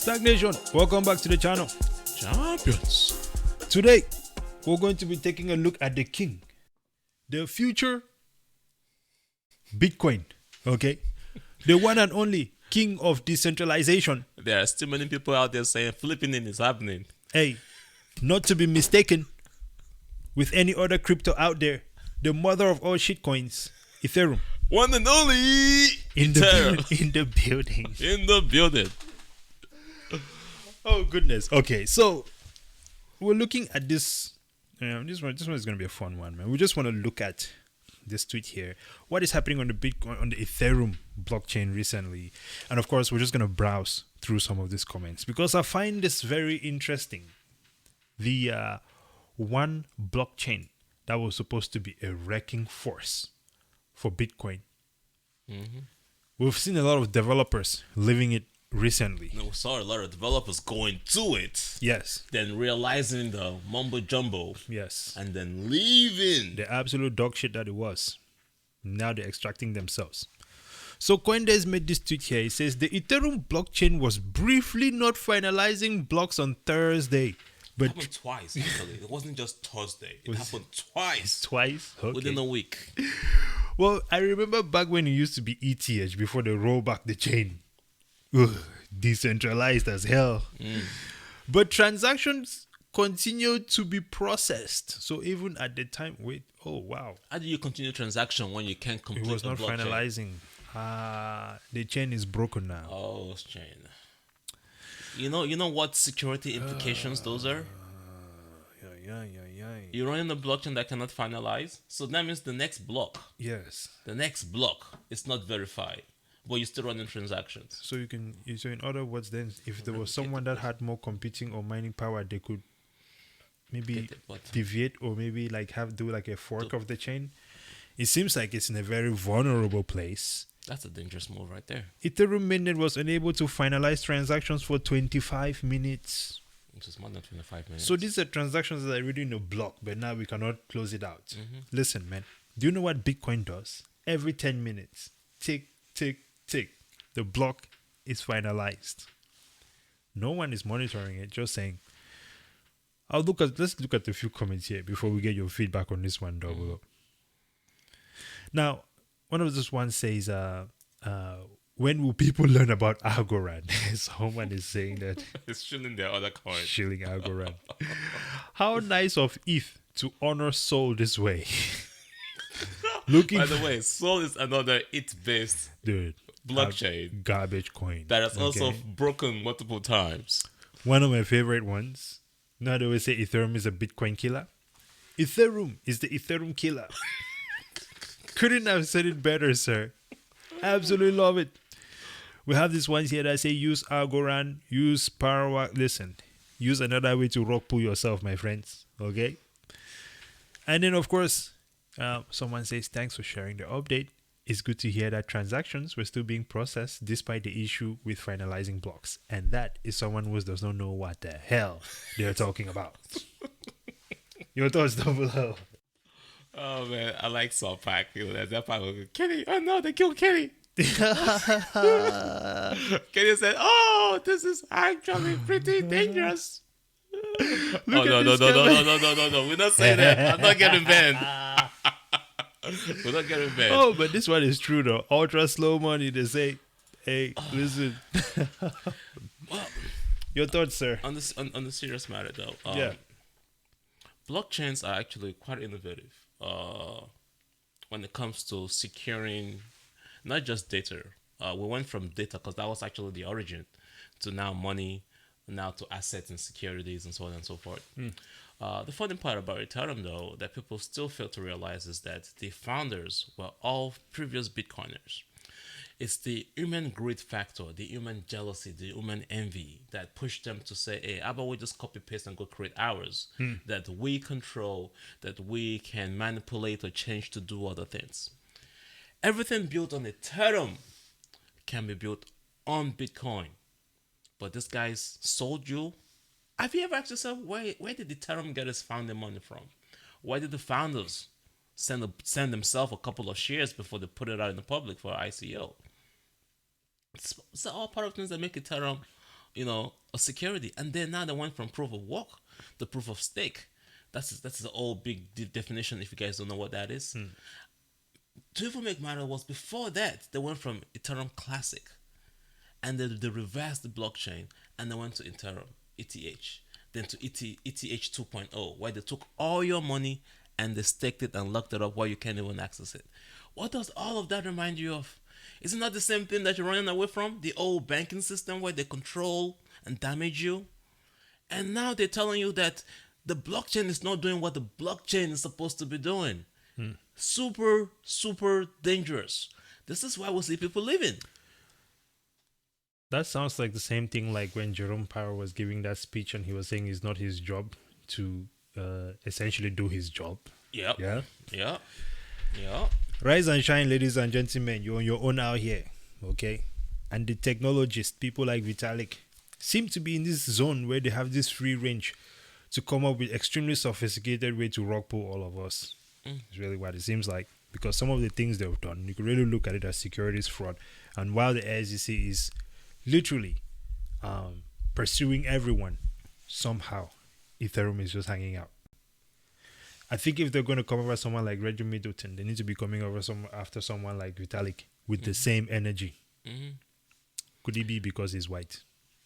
STAKK Nation, welcome back to the channel. Champions. Today, we're going to be taking a look at the king, the future Bitcoin, okay? The one and only king of decentralization. There are still many people out there saying flipping in is happening. Hey, not to be mistaken with any other crypto out there, the mother of all shitcoins, Ethereum. One and only In Ethereum. the building. In the building. Oh goodness. Okay, so we're looking at this. This one is going to be a fun one, man. We just want to look at this tweet here. What is happening on the Bitcoin, on the Ethereum blockchain recently, and of course, we're just going to browse through some of these comments because I find this very interesting. The one blockchain that was supposed to be a wrecking force for Bitcoin. Mm-hmm. We've seen a lot of developers leaving it recently. We saw a lot of developers going to it. Yes. Then realizing the mumbo jumbo. Yes. And then leaving. The absolute dog shit that it was. Now they're extracting themselves. So Coindesk made this tweet here. It says the Ethereum blockchain was briefly not finalizing blocks on Thursday. But It happened twice, actually. It wasn't just Thursday. It happened twice. Twice? Okay. Within a week. Well, I remember back when it used to be ETH before they rolled back the chain. Ugh, decentralized as hell. But transactions continued to be processed. So even at the time, oh wow. How do you continue transaction when you can't complete It was the not blockchain? finalizing. The chain is broken now. Oh, it's chain. You know what security implications those are? Yeah. You're running a blockchain that cannot finalize, so that means the next block, Yes. the next block is not verified, but you're still running transactions. So so in other words, then if there was someone that had more computing or mining power, they could maybe Get it, but- deviate or maybe do a fork of the chain. It seems like it's in a very vulnerable place. That's a dangerous move right there. Ethereum mainnet was unable to finalize transactions for 25 minutes. Which is more than 25 minutes. So these are transactions that are already in a block, but now we cannot close it out. Listen, man, do you know what Bitcoin does? Every 10 minutes, tick, tick, tick, the block is finalized. No one is monitoring it, just saying. Let's look at a few comments here before we get your feedback on this one, Double Up. Now, one of those ones says, when will people learn about Algorand? Someone is saying that. it's shilling their other coin. Shilling Algorand. How nice of ETH to honor Sol this way. By the way, Sol is another it-based dude, blockchain garbage coin that has also okay? broken multiple times. One of my favorite ones. Now they always say Ethereum is a Bitcoin killer. Ethereum is the Ethereum killer. Couldn't have said it better, sir. Absolutely love it. We have these ones here that say use Algorand, use Parallax. Listen, use another way to rock pull yourself, my friends. Okay. And then of course, someone says thanks for sharing the update. It's good to hear that transactions were still being processed despite the issue with finalizing blocks. And that is someone who does not know what the hell they're talking about. Your thoughts, Double O. Oh man, I like STAKK. That part was Kenny. Oh no, they killed Kenny. Kenny said, "Oh, this is actually pretty dangerous." Oh no! We're not saying that. I'm not getting banned. We're not getting banned. Oh, but this one is true though. Ultra slow money. They say, "Hey, listen." Well, your thoughts, sir? on the serious matter though, Yeah. blockchains are actually quite innovative when it comes to securing not just data. We went from data because that was actually the origin to now money, now to assets and securities and so on and so forth. The funny part about Ethereum though that people still fail to realize is that the founders were all previous Bitcoiners. It's the human greed factor, the human jealousy, the human envy that pushed them to say, hey, how about we just copy paste and go create ours that we control, that we can manipulate or change to do other things. Everything built on Ethereum can be built on Bitcoin. But these guys sold you. Have you ever asked yourself, where did Ethereum get its founding money from? Why did the founders send themselves a couple of shares before they put it out in the public for ICO? It's all part of things that make Ethereum a security, and then now they went from proof of work to proof of stake. That's the old big definition. If you guys don't know what that is, to even make matter was before that they went from Ethereum Classic, and then they reversed the blockchain, and they went to Ethereum ETH, then to ETH 2.0, where they took all your money and they staked it and locked it up where you can't even access it. What does all of that remind you of? Is it not the same thing that you're running away from? The old banking system where they control and damage you? And now they're telling you that the blockchain is not doing what the blockchain is supposed to be doing. Super, super dangerous. This is why we see people leaving. That sounds like the same thing like when Jerome Powell was giving that speech and he was saying it's not his job to essentially do his job. Yep. Yeah. Yeah. Yeah. Rise and shine, ladies and gentlemen. You're on your own out here, okay? And the technologists, people like Vitalik, seem to be in this zone where they have this free range to come up with extremely sophisticated way to rock pull all of us. It's really what it seems like. Because some of the things they've done, you can really look at it as securities fraud. And while the SEC is literally pursuing everyone, somehow Ethereum is just hanging out. I think if they're going to come over someone like Reggie Middleton, they need to be coming over after someone like Vitalik with the same energy. Could it be because he's white?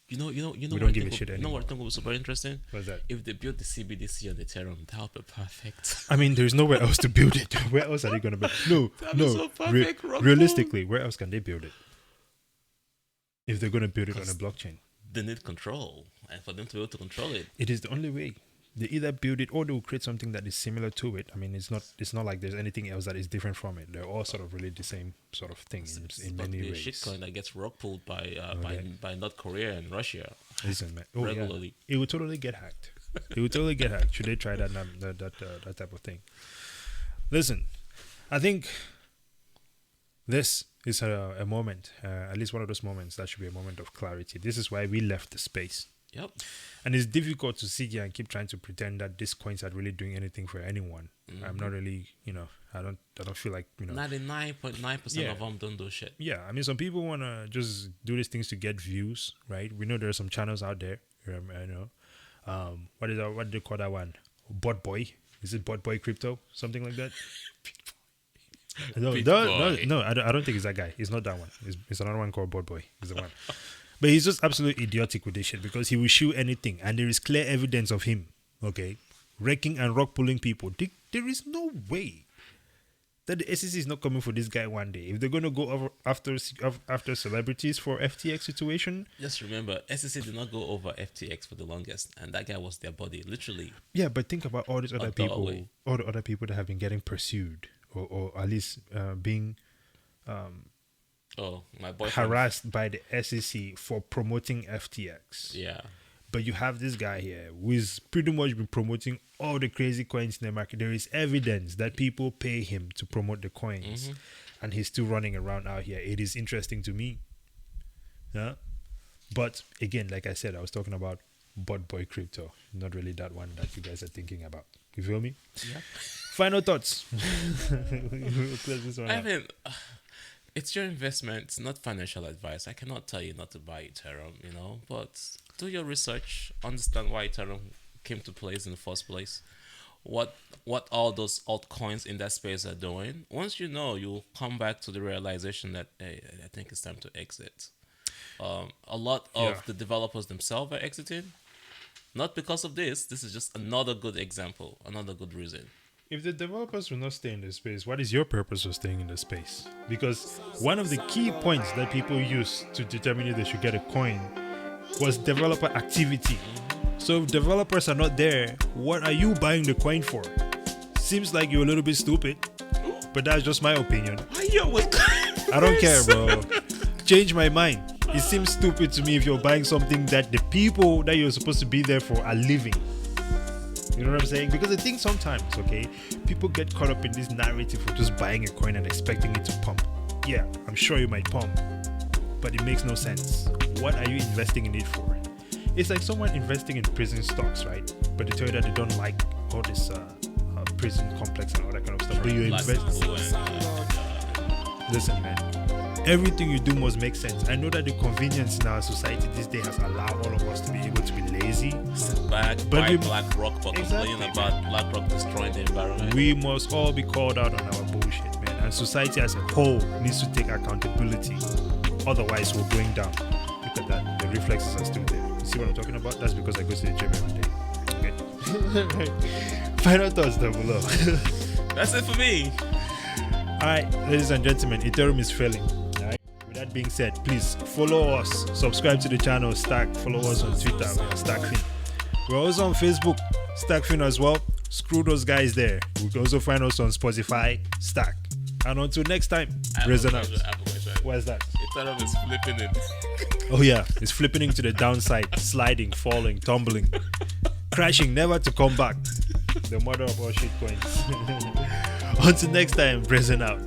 You know. We what don't I give think a shit You know anymore. what I think was super interesting? What's that? If they built the CBDC on Ethereum, that would be perfect. I mean, there's nowhere else to build it. Where else are they going to build? That'd be so perfect, rock Realistically, where else can they build it? If they're going to build it on a blockchain, They need control, and for them to be able to control it, it is the only way. They either build it or they will create something that is similar to it. I mean, it's not like there's anything else that is different from it. They're all sort of really the same sort of thing in many a ways. shitcoin that gets rock pulled by North Korea and Russia Listen, man. regularly. Yeah. It would totally get hacked. It would totally get hacked. Should they try that type of thing? Listen, I think this is a moment, at least one of those moments that should be a moment of clarity. This is why we left the space. Yep. And it's difficult to sit here and keep trying to pretend that these coins are really doing anything for anyone. I'm not really, I don't feel like, 99.9% of them don't do shit. Yeah, I mean, some people want to just do these things to get views, right? We know there are some channels out there. I know. What do they call that one? Bot Boy? Is it Bot Boy Crypto? Something like that? No, I don't think it's that guy. It's not that one. It's another one called Bot Boy. It's the one. But he's just absolutely idiotic with this shit because he will shoot anything, and there is clear evidence of him, okay, wrecking and rock pulling people. There is no way that the SEC is not coming for this guy one day. If they're going to go over after celebrities for FTX situation. Just remember, SEC did not go over FTX for the longest, and that guy was their body, literally. Yeah, but think about all these other people, all the other people that have been getting pursued or at least being my boyfriend harassed by the SEC for promoting FTX. Yeah. But you have this guy here who is pretty much been promoting all the crazy coins in the market. There is evidence that people pay him to promote the coins, and he's still running around out here. It is interesting to me. Yeah. But again, like I said, I was talking about Bot Boy Crypto, not really that one that you guys are thinking about. You feel me? Yeah. Final thoughts. We'll close this one I out. mean, it's your investment. It's not financial advice. I cannot tell you not to buy Ethereum, but do your research. Understand why Ethereum came to place in the first place. What all those altcoins in that space are doing. Once you know, you'll come back to the realization that, hey, I think it's time to exit. A lot of the developers themselves are exiting. Not because of this. This is just another good example, another good reason. If the developers will not stay in the space, what is your purpose of staying in the space? Because one of the key points that people use to determine if they should get a coin was developer activity. So if developers are not there, what are you buying the coin for? Seems like you're a little bit stupid, but that's just my opinion. Why you always I don't care, bro. Change my mind. It seems stupid to me if you're buying something that the people that you're supposed to be there for are leaving. You know what I'm saying? Because I think sometimes, okay, people get caught up in this narrative of just buying a coin and expecting it to pump. Yeah, I'm sure you might pump, but it makes no sense. What are you investing in it for? It's like someone investing in prison stocks, right? But they tell you that they don't like all this prison complex and all that kind of stuff. But you invest. Listen, man. Everything you do must make sense. I know that the convenience in our society this day has allowed all of us to be able to be lazy. Sit back, But buy we- BlackRock for complaining about BlackRock destroying the environment. We must all be called out on our bullshit, man. And society as a whole needs to take accountability. Otherwise, we're going down. Look at that. The reflexes are still there. You see what I'm talking about? That's because I go to the gym every day. Okay. Final thoughts down below. That's it for me. Alright, ladies and gentlemen, Ethereum is failing. Alright. With that being said, please follow us, subscribe to the channel STAKK, follow us on Twitter, STAKKFin. We're also on Facebook, STAKKFin as well. Screw those guys there. You can also find us on Spotify, STAKK. And until next time, Reason out. Where's that? Ethereum is flipping it. Oh yeah, it's flipping into the downside, sliding, falling, tumbling, crashing, never to come back. The mother of all shit coins. Until next time, Reason out.